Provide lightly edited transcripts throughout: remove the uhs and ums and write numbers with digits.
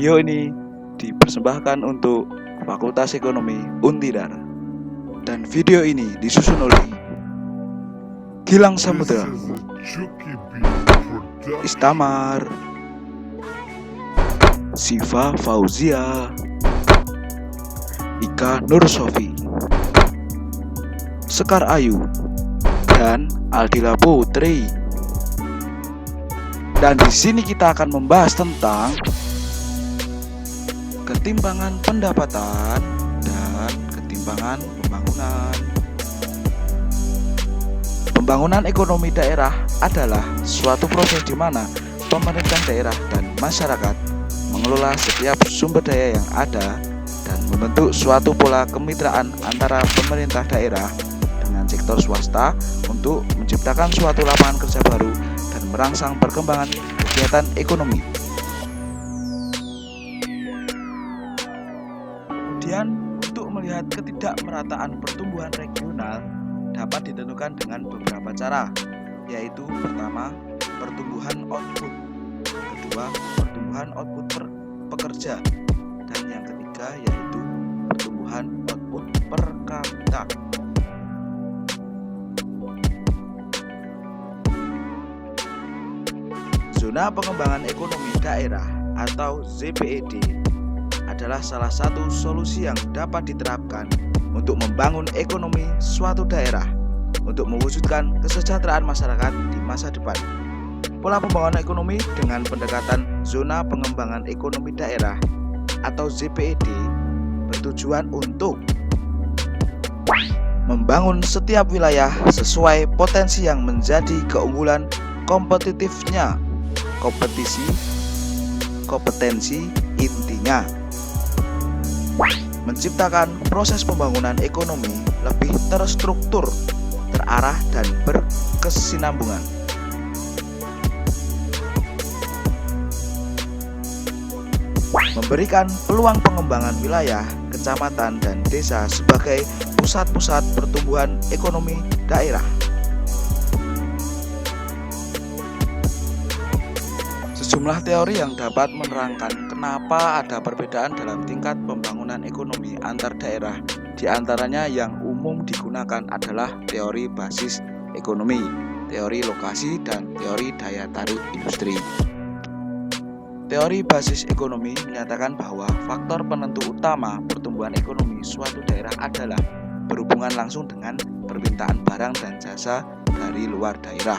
Video ini dipersembahkan untuk Fakultas Ekonomi Untidar. Dan video ini disusun oleh Gilang Samudra, Istamar, Siva Fauzia, Ika Nur Sofi, Sekar Ayu, dan Aldila Putri. Dan di sini kita akan membahas tentang ketimpangan pendapatan dan ketimpangan pembangunan. Pembangunan ekonomi daerah adalah suatu proses di mana pemerintah daerah dan masyarakat mengelola setiap sumber daya yang ada dan membentuk suatu pola kemitraan antara pemerintah daerah dengan sektor swasta untuk menciptakan suatu lapangan kerja baru dan merangsang perkembangan kegiatan ekonomi. Kemudian, untuk melihat ketidakmerataan pertumbuhan regional dapat ditentukan dengan beberapa cara, yaitu pertama, pertumbuhan output, kedua, pertumbuhan output per pekerja, dan yang ketiga yaitu pertumbuhan output per kapita. Zona pengembangan ekonomi daerah atau ZPED adalah salah satu solusi yang dapat diterapkan untuk membangun ekonomi suatu daerah untuk mewujudkan kesejahteraan masyarakat di masa depan. Pola pembangunan ekonomi dengan pendekatan zona pengembangan ekonomi daerah atau ZPED bertujuan untuk membangun setiap wilayah sesuai potensi yang menjadi keunggulan kompetitifnya, kompetensi intinya, menciptakan proses pembangunan ekonomi lebih terstruktur, terarah, dan berkesinambungan. Memberikan peluang pengembangan wilayah, kecamatan, dan desa sebagai pusat-pusat pertumbuhan ekonomi daerah. Sejumlah teori yang dapat menerangkan kenapa ada perbedaan dalam tingkat pembangunan ekonomi antar daerah. Di antaranya yang umum digunakan adalah teori basis ekonomi, teori lokasi, dan teori daya tarik industri. Teori basis ekonomi menyatakan bahwa faktor penentu utama pertumbuhan ekonomi suatu daerah adalah berhubungan langsung dengan permintaan barang dan jasa dari luar daerah.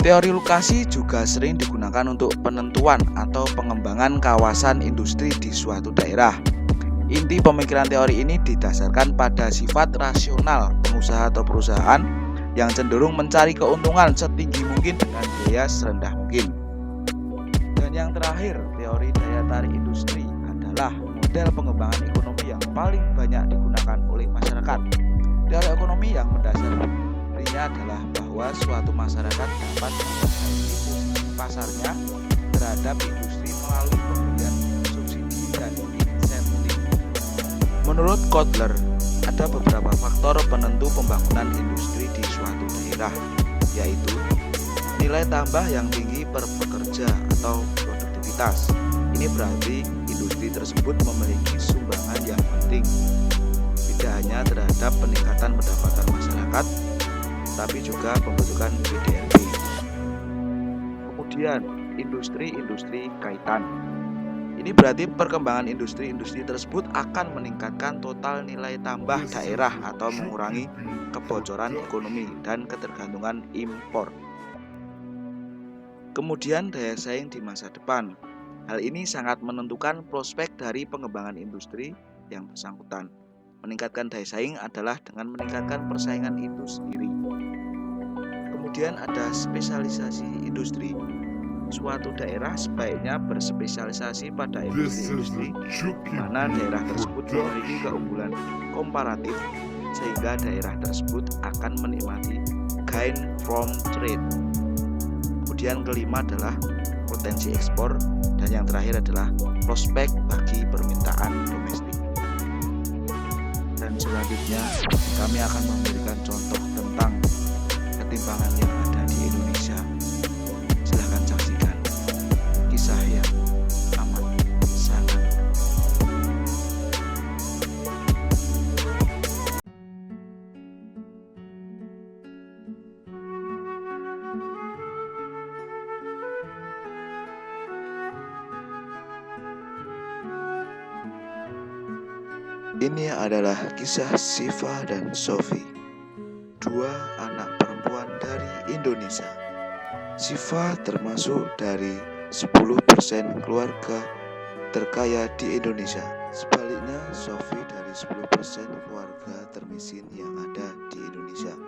Teori lokasi juga sering digunakan untuk penentuan atau pengembangan kawasan industri di suatu daerah. Inti pemikiran teori ini didasarkan pada sifat rasional pengusaha atau perusahaan yang cenderung mencari keuntungan setinggi mungkin dengan biaya serendah mungkin. Dan yang terakhir, teori daya tarik industri adalah model pengembangan ekonomi yang paling banyak digunakan oleh masyarakat. Teori ekonomi yang mendasarinya adalah bahwa suatu masyarakat dapat memperbaiki posisi pasarnya terhadap industri melalui pemberian subsidi dan insentif. Menurut Kotler, ada beberapa faktor penentu pembangunan industri di suatu daerah, yaitu nilai tambah yang tinggi per pekerja atau produktivitas. Ini berarti industri tersebut memiliki sumbangan yang penting, tidak hanya terhadap peningkatan pendapatan masyarakat, tapi juga pembentukan PDRB. Kemudian, industri kaitan. Ini berarti perkembangan industri tersebut akan meningkatkan total nilai tambah daerah atau mengurangi kebocoran ekonomi dan ketergantungan impor. Kemudian, daya saing di masa depan. Hal ini sangat menentukan prospek dari pengembangan industri yang bersangkutan. Meningkatkan daya saing adalah dengan meningkatkan persaingan itu sendiri. Kemudian ada spesialisasi industri. Suatu daerah sebaiknya berspesialisasi pada industri di mana daerah tersebut memiliki keunggulan komparatif sehingga daerah tersebut akan menikmati gain from trade. Kemudian kelima adalah potensi ekspor, dan yang terakhir adalah prospek bagi permintaan domestik. Dan selanjutnya kami akan memberikan contoh tentang ketimpangan yang ada di Indonesia. Silahkan saksikan kisah yang Ini adalah kisah Syifa dan Sofi, dua anak perempuan dari Indonesia. Syifa termasuk dari 10% keluarga terkaya di Indonesia. Sebaliknya, Sofi dari 10% keluarga termiskin yang ada di Indonesia.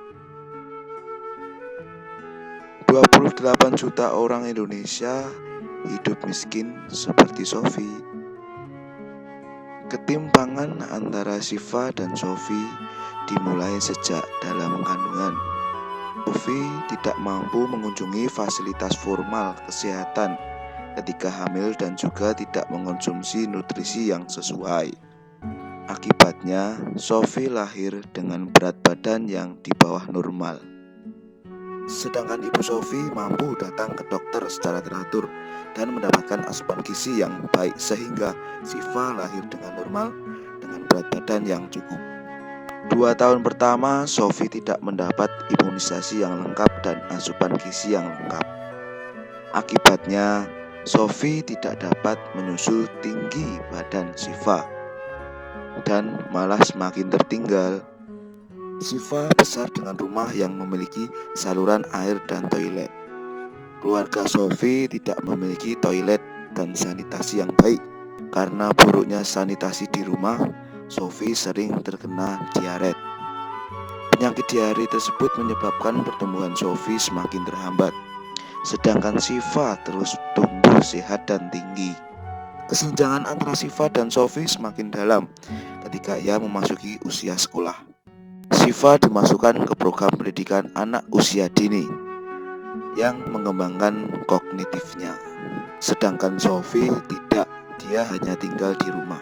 28 juta orang Indonesia hidup miskin seperti Sofi. Ketimpangan antara Syifa dan Sofi dimulai sejak dalam kandungan. Sofi tidak mampu mengunjungi fasilitas formal kesehatan ketika hamil dan juga tidak mengonsumsi nutrisi yang sesuai. Akibatnya, Sofi lahir dengan berat badan yang di bawah normal. Sedangkan ibu Sofi mampu datang ke dokter secara teratur dan mendapatkan asupan gizi yang baik sehingga Syifa lahir dengan normal dengan berat badan yang cukup. 2 tahun pertama, Sofi tidak mendapat imunisasi yang lengkap dan asupan gizi yang lengkap. Akibatnya, Sofi tidak dapat menyusul tinggi badan Syifa dan malah semakin tertinggal. Syifa besar dengan rumah yang memiliki saluran air dan toilet. Keluarga Sofi tidak memiliki toilet dan sanitasi yang baik. Karena buruknya sanitasi di rumah, Sofi sering terkena diare. Penyakit diare tersebut menyebabkan pertumbuhan Sofi semakin terhambat. Sedangkan Syifa terus tumbuh sehat dan tinggi. Kesenjangan antara Syifa dan Sofi semakin dalam ketika ia memasuki usia sekolah. Syifa dimasukkan ke program pendidikan anak usia dini yang mengembangkan kognitifnya. Sedangkan Sofi tidak, dia hanya tinggal di rumah.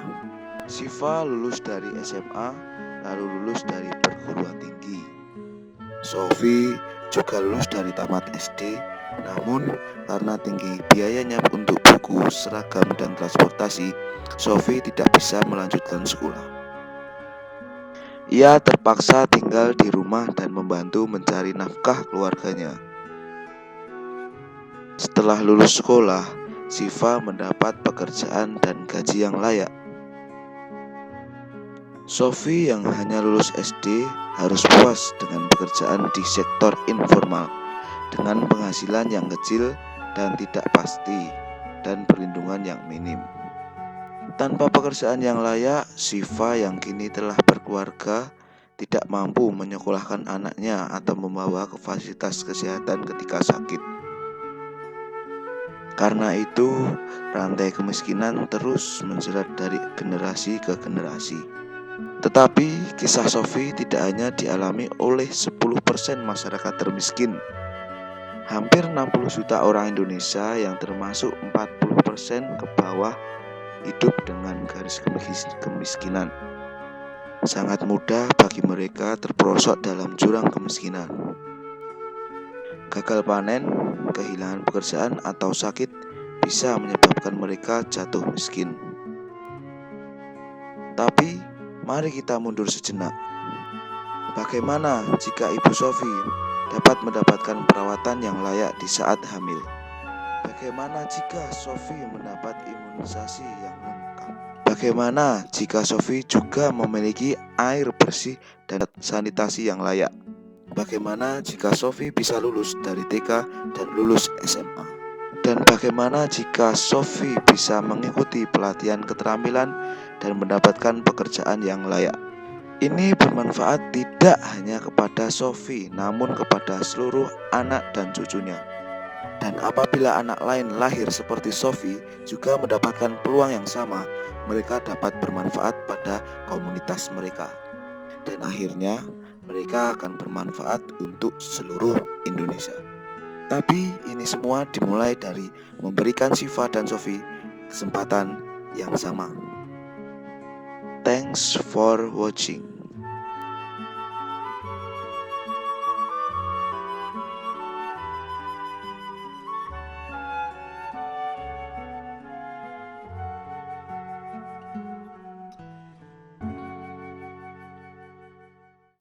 Syifa lulus dari SMA, lalu lulus dari perguruan tinggi. Sofi juga lulus dari tamat SD, namun karena tinggi biayanya untuk buku, seragam, dan transportasi, Sofi tidak bisa melanjutkan sekolah. Ia terpaksa tinggal di rumah dan membantu mencari nafkah keluarganya. Setelah lulus sekolah, Syifa mendapat pekerjaan dan gaji yang layak. Sofi yang hanya lulus SD harus puas dengan pekerjaan di sektor informal dengan penghasilan yang kecil dan tidak pasti dan perlindungan yang minim. Tanpa pekerjaan yang layak, Syifa yang kini telah berkeluarga tidak mampu menyekolahkan anaknya atau membawa ke fasilitas kesehatan ketika sakit. Karena itu, rantai kemiskinan terus menjerat dari generasi ke generasi. Tetapi, kisah Sofi tidak hanya dialami oleh 10% masyarakat termiskin. Hampir 60 juta orang Indonesia yang termasuk 40% ke bawah hidup dengan garis kemiskinan. Sangat mudah bagi mereka terperosok dalam jurang kemiskinan. Gagal panen, kehilangan pekerjaan, atau sakit bisa menyebabkan mereka jatuh miskin. Tapi, mari kita mundur sejenak. Bagaimana jika Ibu Sofi dapat mendapatkan perawatan yang layak di saat hamil? Bagaimana jika Sofi mendapat imunisasi yang lengkap? Bagaimana jika Sofi juga memiliki air bersih dan sanitasi yang layak? Bagaimana jika Sofi bisa lulus dari TK dan lulus SMA? Dan bagaimana jika Sofi bisa mengikuti pelatihan keterampilan dan mendapatkan pekerjaan yang layak? Ini bermanfaat tidak hanya kepada Sofi, namun kepada seluruh anak dan cucunya. Dan apabila anak lain lahir seperti Sofi juga mendapatkan peluang yang sama, mereka dapat bermanfaat pada komunitas mereka. Dan akhirnya mereka akan bermanfaat untuk seluruh Indonesia. Tapi ini semua dimulai dari memberikan Syifa dan Sofi kesempatan yang sama. Thanks for watching.